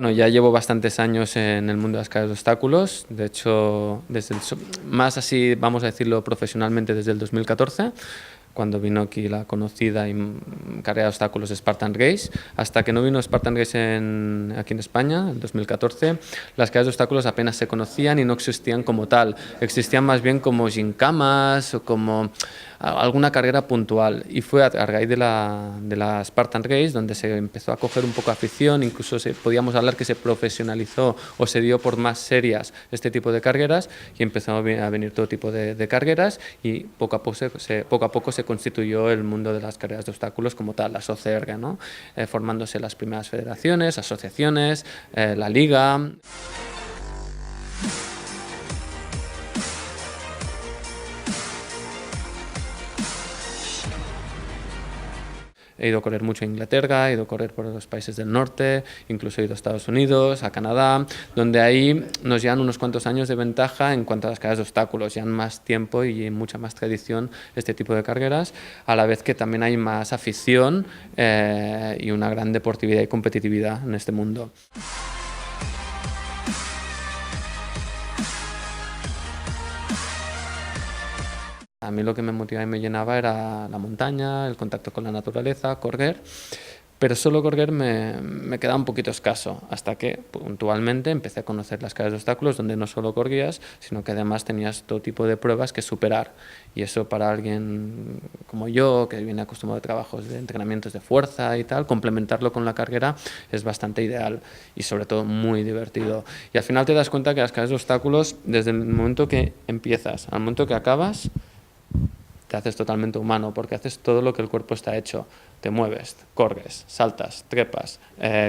Bueno, ya llevo bastantes años en el mundo de las carreras de obstáculos, de hecho, más así, vamos a decirlo profesionalmente, desde el 2014, cuando vino aquí la conocida carrera de obstáculos Spartan Race. Hasta que no vino Spartan Race aquí en España, en 2014, las carreras de obstáculos apenas se conocían y no existían como tal. Existían más bien como gincamas o como alguna carrera puntual. Y fue a raíz de la Spartan Race donde se empezó a coger un poco afición, incluso podíamos hablar que se profesionalizó o se dio por más serias este tipo de carreras y empezó a venir todo tipo de carreras y poco a poco se constituyó el mundo de las carreras de obstáculos como tal, la SOCR, ¿no? Formándose las primeras federaciones, asociaciones, la liga. He ido a correr mucho a Inglaterra, he ido a correr por los países del norte, incluso he ido a Estados Unidos, a Canadá, donde ahí nos llevan unos cuantos años de ventaja en cuanto a las carreras de obstáculos, ya han más tiempo y mucha más tradición este tipo de carreras, a la vez que también hay más afición y una gran deportividad y competitividad en este mundo. A mí lo que me motivaba y me llenaba era la montaña, el contacto con la naturaleza, correr, pero solo correr me quedaba un poquito escaso, hasta que puntualmente empecé a conocer las carreras de obstáculos donde no solo corrías, sino que además tenías todo tipo de pruebas que superar. Y eso para alguien como yo, que viene acostumbrado a trabajos de entrenamientos de fuerza y tal, complementarlo con la carrera es bastante ideal y sobre todo muy divertido. Y al final te das cuenta que las carreras de obstáculos, desde el momento que empiezas al momento que acabas, te haces totalmente humano, porque haces todo lo que el cuerpo está hecho. Te mueves, corres, saltas, trepas,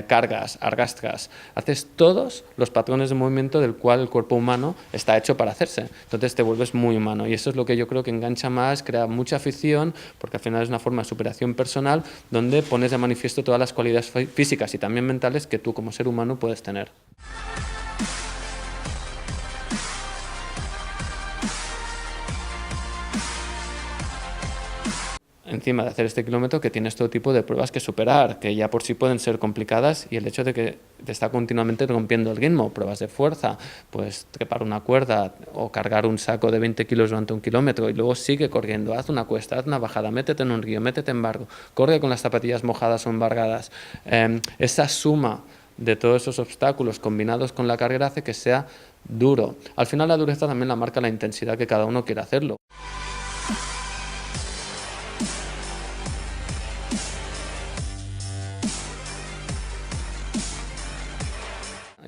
cargas, arrastras. Haces todos los patrones de movimiento del cual el cuerpo humano está hecho para hacerse. Entonces te vuelves muy humano y eso es lo que yo creo que engancha más, crea mucha afición, porque al final es una forma de superación personal donde pones de manifiesto todas las cualidades físicas y también mentales que tú como ser humano puedes tener. Encima de hacer este kilómetro que tienes todo tipo de pruebas que superar, que ya por sí pueden ser complicadas y el hecho de que te está continuamente rompiendo el ritmo, pruebas de fuerza, pues trepar una cuerda o cargar un saco de 20 kilos durante un kilómetro y luego sigue corriendo, haz una cuesta, haz una bajada, métete en un río, métete en barro, corre con las zapatillas mojadas o embargadas. Esa suma de todos esos obstáculos combinados con la carrera hace que sea duro. Al final la dureza también la marca la intensidad que cada uno quiere hacerlo.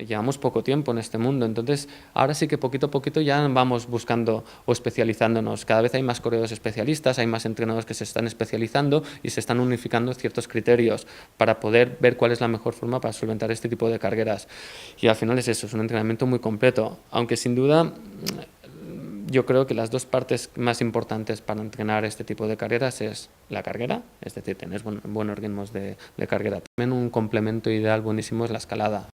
Llevamos poco tiempo en este mundo, entonces ahora sí que poquito a poquito ya vamos buscando o especializándonos. Cada vez hay más corredores especialistas, hay más entrenadores que se están especializando y se están unificando ciertos criterios para poder ver cuál es la mejor forma para solventar este tipo de carreras. Y al final es eso, es un entrenamiento muy completo, aunque sin duda yo creo que las dos partes más importantes para entrenar este tipo de carreras es la carrera, es decir, tener buenos ritmos de carrera. También un complemento ideal buenísimo es la escalada.